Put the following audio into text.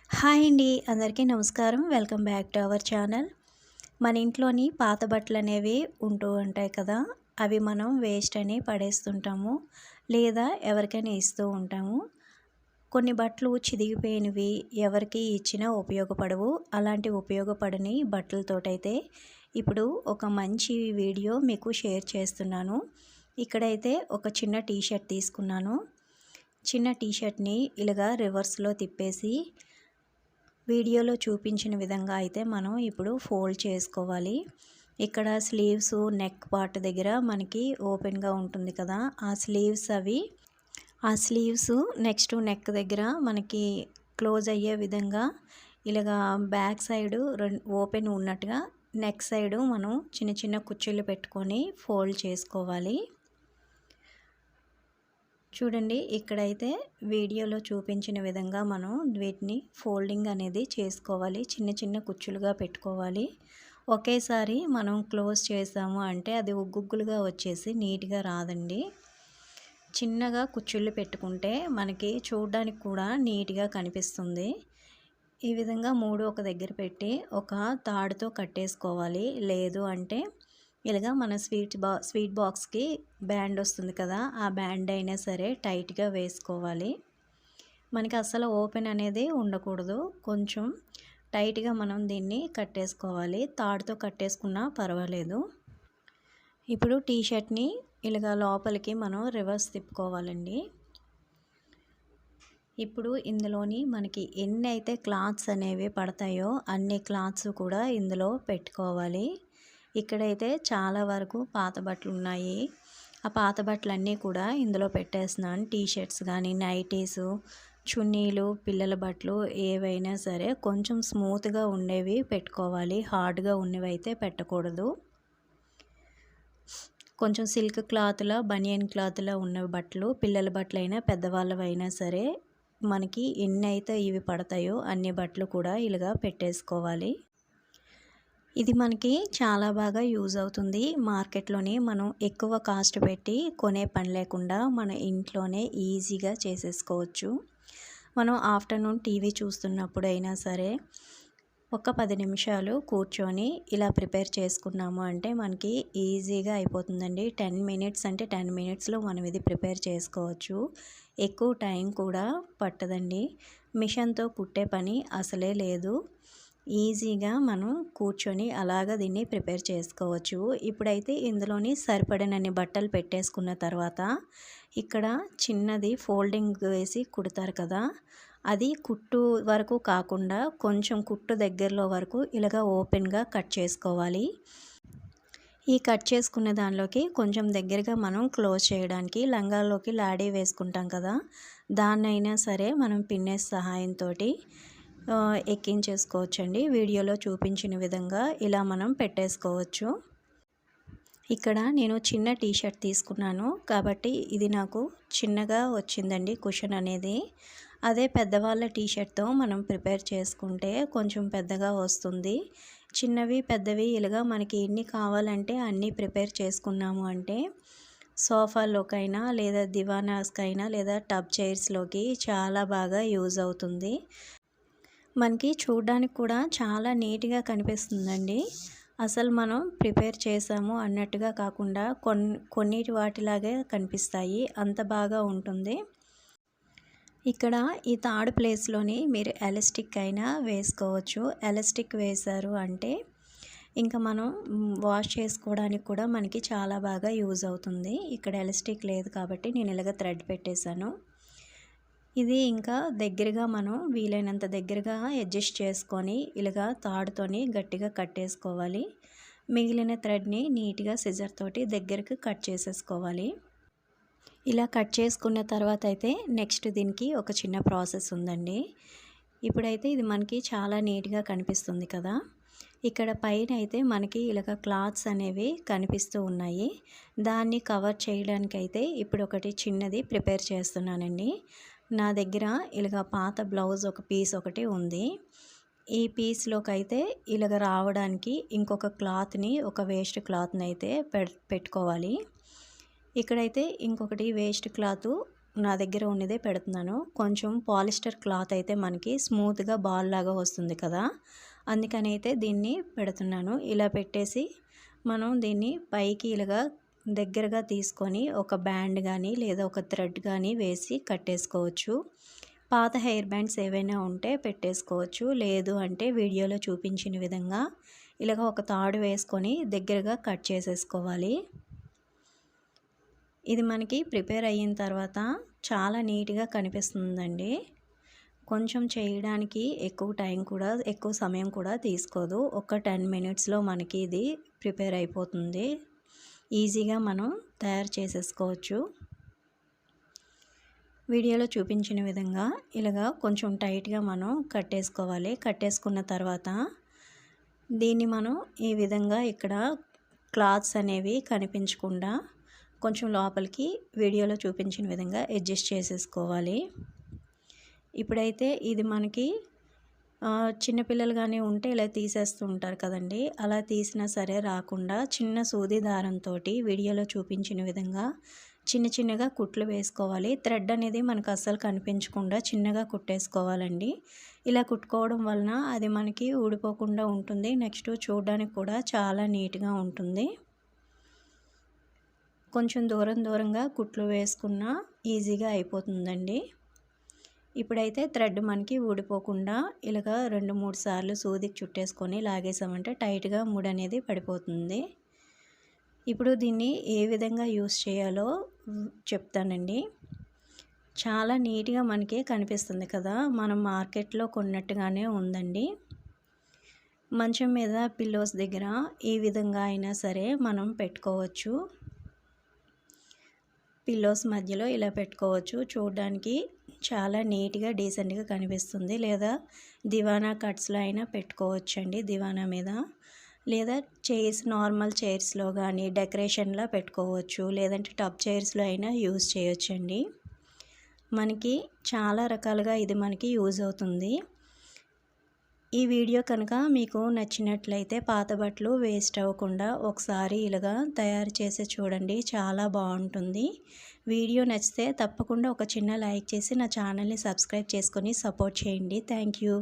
Hi అండి, అందరికీ నమస్కారం. Welcome back to our channel. మన ఇంట్లోని పాత బట్టలు అనేవి ఉంటూ ఉంటాయి కదా. అవి మనం వేస్ట్ అని పడేస్తుంటాము, లేదా ఎవరికైనా ఇస్తూ ఉంటాము. కొన్ని బట్టలు చిదిగిపోయినవి ఎవరికి ఇచ్చినా ఉపయోగపడవు. అలాంటి ఉపయోగపడని బట్టలతోటైతే ఇప్పుడు ఒక మంచి వీడియో మీకు షేర్ చేస్తున్నాను. ఇక్కడైతే ఒక చిన్న టీషర్ట్ తీసుకున్నాను. చిన్న టీషర్ట్ని ఇలాగా రివర్స్లో తిప్పేసి వీడియోలో చూపించిన విధంగా అయితే మనం ఇప్పుడు ఫోల్డ్ చేసుకోవాలి. ఇక్కడ స్లీవ్స్ నెక్ పార్ట్ దగ్గర మనకి ఓపెన్గా ఉంటుంది కదా, ఆ స్లీవ్స్ నెక్స్ట్ నెక్ దగ్గర మనకి క్లోజ్ అయ్యే విధంగా ఇలాగా బ్యాక్ సైడ్ ఓపెన్ ఉన్నట్టుగా నెక్ సైడ్ మనం చిన్న చిన్న కుచ్చుళ్ళు పెట్టుకొని ఫోల్డ్ చేసుకోవాలి. చూడండి, ఇక్కడైతే వీడియోలో చూపించిన విధంగా మనం వీటిని ఫోల్డింగ్ అనేది చేసుకోవాలి. చిన్న చిన్న కుచ్చులుగా పెట్టుకోవాలి. ఒకేసారి మనం క్లోజ్ చేసాము అంటే అది ఉగ్గులుగా వచ్చేసి నీట్గా రాదండి. చిన్నగా కుచ్చుళ్ళు పెట్టుకుంటే మనకి చూడడానికి కూడా నీట్గా కనిపిస్తుంది. ఈ విధంగా మూడు ఒక దగ్గర పెట్టి ఒక తాడుతో కట్టేసుకోవాలి. లేదు అంటే ఇలాగా మన స్వీట్ బాక్స్కి బ్యాండ్ వస్తుంది కదా, ఆ బ్యాండ్ అయినా సరే టైట్గా వేసుకోవాలి. మనకి అసలు ఓపెన్ అనేది ఉండకూడదు. కొంచెం టైట్గా మనం దీన్ని కట్టేసుకోవాలి. తాడుతో కట్టేసుకున్నా పర్వాలేదు. ఇప్పుడు టీషర్ట్ని ఇలాగా లోపలికి మనం రివర్స్ తిప్పుకోవాలండి. ఇప్పుడు ఇందులోని మనకి ఎన్ని అయితే క్లాత్స్ అనేవి పడతాయో అన్ని క్లాత్స్ కూడా ఇందులో పెట్టుకోవాలి. ఇక్కడైతే చాలా వరకు పాత బట్టలు ఉన్నాయి. ఆ పాత బట్టలన్నీ కూడా ఇందులో పెట్టేస్తున్నాను. టీషర్ట్స్ కానీ, నైటీసు, చున్నీలు, పిల్లల బట్టలు ఏవైనా సరే కొంచెం స్మూత్గా ఉండేవి పెట్టుకోవాలి. హార్డ్గా ఉన్నవి అయితే పెట్టకూడదు. కొంచెం సిల్క్ క్లాత్లా, బనియన్ క్లాత్లా ఉన్న బట్టలు, పిల్లల బట్టలైనా పెద్దవాళ్ళవైనా సరే మనకి ఎన్ని అయితే ఇవి పడతాయో అన్ని బట్టలు కూడా ఇలాగా పెట్టేసుకోవాలి. ఇది మనకి చాలా బాగా యూజ్ అవుతుంది. మార్కెట్లోనే మనం ఎక్కువ కాస్ట్ పెట్టి కొనే పని లేకుండా మన ఇంట్లోనే ఈజీగా చేసేసుకోవచ్చు. మనం ఆఫ్టర్నూన్ టీవీ చూస్తున్నప్పుడైనా సరే ఒక 10 నిమిషాలు కూర్చొని ఇలా ప్రిపేర్ చేసుకున్నాము అంటే మనకి ఈజీగా అయిపోతుందండి. 10 మినిట్స్ అంటే 10 మినిట్స్లో మనం ఇది ప్రిపేర్ చేసుకోవచ్చు. ఎక్కువ టైం కూడా పట్టదండి. మిషన్తో కుట్టే పని అసలే లేదు. ఈజీగా మనం కూర్చొని అలాగ దీన్ని ప్రిపేర్ చేసుకోవచ్చు. ఇప్పుడైతే ఇందులోని సరిపడినన్ని బట్టలు పెట్టేసుకున్న తర్వాత ఇక్కడ చిన్నది ఫోల్డింగ్ వేసి కుడతారు కదా, అది కుట్టు వరకు కాకుండా కొంచెం కుట్టు దగ్గరలో వరకు ఇలాగ ఓపెన్గా కట్ చేసుకోవాలి. ఈ కట్ చేసుకున్న దానిలోకి కొంచెం దగ్గరగా మనం క్లోజ్ చేయడానికి లంగాల్లోకి లాడీ వేసుకుంటాం కదా, దాన్నైనా సరే మనం పిన్నెస్ సహాయంతో ఎక్కించేసుకోవచ్చండి. వీడియోలో చూపించిన విధంగా ఇలా మనం పెట్టేసుకోవచ్చు. ఇక్కడ నేను చిన్న టీషర్ట్ తీసుకున్నాను కాబట్టి ఇది నాకు చిన్నగా వచ్చిందండి కుషన్ అనేది. అదే పెద్దవాళ్ళ టీషర్ట్తో మనం ప్రిపేర్ చేసుకుంటే కొంచెం పెద్దగా వస్తుంది. చిన్నవి పెద్దవి ఇలాగా మనకి ఎన్ని కావాలంటే అన్నీ ప్రిపేర్ చేసుకున్నాము అంటే సోఫాలోకైనా లేదా దివానాస్కైనా లేదా టబ్ చైర్స్లోకి చాలా బాగా యూజ్ అవుతుంది. మనకి చూడడానికి కూడా చాలా నీట్గా కనిపిస్తుందండి. అసలు మనం ప్రిపేర్ చేసాము అన్నట్టుగా కాకుండా కొన్నిటి వాటిలాగే కనిపిస్తాయి. అంత బాగా ఉంటుంది. ఇక్కడ ఈ థర్డ్ ప్లేస్లోని మీరు ఎలాస్టిక్ అయినా వేసుకోవచ్చు. ఎలాస్టిక్ వేశారు అంటే ఇంకా మనం వాష్ చేసుకోవడానికి కూడా మనకి చాలా బాగా యూజ్ అవుతుంది. ఇక్కడ ఎలాస్టిక్ లేదు కాబట్టి నేను ఇలాగ థ్రెడ్ పెట్టేశాను. ఇది ఇంకా దగ్గరగా మనం వీలైనంత దగ్గరగా అడ్జస్ట్ చేసుకొని ఇలాగా తాడుతోని గట్టిగా కట్టేసుకోవాలి. మిగిలిన థ్రెడ్ని నీట్గా సిజర్ తోటి దగ్గరికి కట్ చేసేసుకోవాలి. ఇలా కట్ చేసుకున్న తర్వాత అయితే నెక్స్ట్ దీనికి ఒక చిన్న ప్రాసెస్ ఉందండి. ఇప్పుడైతే ఇది మనకి చాలా నీట్గా కనిపిస్తుంది కదా. ఇక్కడ పైన అయితే మనకి ఇలాగ క్లాత్స్ అనేవి కనిపిస్తూ ఉన్నాయి. దాన్ని కవర్ చేయడానికైతే ఇప్పుడు ఒకటి చిన్నది ప్రిపేర్ చేస్తున్నానండి. నా దగ్గర ఇలాగ పాత బ్లౌజ్ ఒక పీస్ ఒకటి ఉంది. ఈ పీస్లోకి అయితే ఇలాగ రావడానికి ఇంకొక క్లాత్ని, ఒక వేస్ట్ క్లాత్ని అయితే పెట్టుకోవాలి. ఇక్కడైతే ఇంకొకటి వేస్ట్ క్లాత్ నా దగ్గర ఉన్నదే పెడుతున్నాను. కొంచెం పాలిస్టర్ క్లాత్ అయితే మనకి స్మూత్గా బాల్ లాగా వస్తుంది కదా, అందుకని అయితే దీన్ని పెడుతున్నాను. ఇలా పెట్టేసి మనం దీన్ని పైకి ఇలాగా దగ్గరగా తీసుకొని ఒక బ్యాండ్ కానీ లేదా ఒక థ్రెడ్ కానీ వేసి కట్టేసుకోవచ్చు. పాత హెయిర్ బ్యాండ్స్ ఏవైనా ఉంటే పెట్టేసుకోవచ్చు. లేదు అంటే వీడియోలో చూపించిన విధంగా ఇలాగ ఒక తాడు వేసుకొని దగ్గరగా కట్ చేసేసుకోవాలి. ఇది మనకి ప్రిపేర్ అయిన తర్వాత చాలా నీట్గా కనిపిస్తుందండి. కొంచెం చేయడానికి ఎక్కువ సమయం కూడా తీసుకోదు. ఒక 10 మినిట్స్లో మనకి ఇది ప్రిపేర్ అయిపోతుంది. ఈజీగా మనం తయారు చేసేసుకోవచ్చు. వీడియోలో చూపించిన విధంగా ఇలాగా కొంచెం టైట్గా మనం కట్టేసుకోవాలి. కట్టేసుకున్న తర్వాత దీన్ని మనం ఈ విధంగా ఇక్కడ క్లాత్స్ అనేవి కనిపించకుండా కొంచెం లోపలికి వీడియోలో చూపించిన విధంగా అడ్జస్ట్ చేసేసుకోవాలి. ఇప్పుడైతే ఇది మనకి చిన్నపిల్లలు కానీ ఉంటే ఇలా తీసేస్తూ ఉంటారు కదండి, అలా తీసినా సరే రాకుండా చిన్న సూది దారంతో వీడియోలో చూపించిన విధంగా చిన్నగా కుట్లు వేసుకోవాలి. థ్రెడ్ అనేది మనకు అస్సలు కనిపించకుండా చిన్నగా కుట్టేసుకోవాలండి. ఇలా కుట్టుకోవడం వలన అది మనకి ఊడిపోకుండా ఉంటుంది. నెక్స్ట్ చూడడానికి కూడా చాలా నీట్గా ఉంటుంది. కొంచెం దూరంగా కుట్లు వేసుకున్నా ఈజీగా అయిపోతుందండి. ఇప్పుడైతే థ్రెడ్ మనకి ఊడిపోకుండా ఇలాగా 2-3 సార్లు సూదికి చుట్టేసుకొని లాగేసామంటే టైట్గా ముడి అనేది పడిపోతుంది. ఇప్పుడు దీన్ని ఏ విధంగా యూస్ చేయాలో చెప్తానండి. చాలా నీట్గా మనకి కనిపిస్తుంది కదా, మనం మార్కెట్లో కొన్నట్టుగానే ఉందండి. మంచం మీద పిల్లోస్ దగ్గర ఈ విధంగా అయినా సరే మనం పెట్టుకోవచ్చు. పిల్లోస్ మధ్యలో ఇలా పెట్టుకోవచ్చు. చూడడానికి చాలా నీట్గా డీసెంట్గా కనిపిస్తుంది. లేదా దివానా కట్స్లో అయినా పెట్టుకోవచ్చండి, దివానా మీద. లేదా నార్మల్ చైర్స్లో కానీ డెకరేషన్లా పెట్టుకోవచ్చు. లేదంటే టబ్ చైర్స్లో అయినా యూజ్ చేయొచ్చండి. మనకి చాలా రకాలుగా ఇది మనకి యూజ్ అవుతుంది. ఈ వీడియో కనుక మీకు నచ్చినట్లయితే పాత బట్టలు వేస్ట్ అవ్వకుండా ఒకసారి ఇలాగా తయారు చేసి చూడండి, చాలా బాగుంటుంది. వీడియో నచ్చితే తప్పకుండా ఒక చిన్న లైక్ చేసి నా ఛానల్ని సబ్స్క్రైబ్ చేసుకొని సపోర్ట్ చేయండి. Thank you.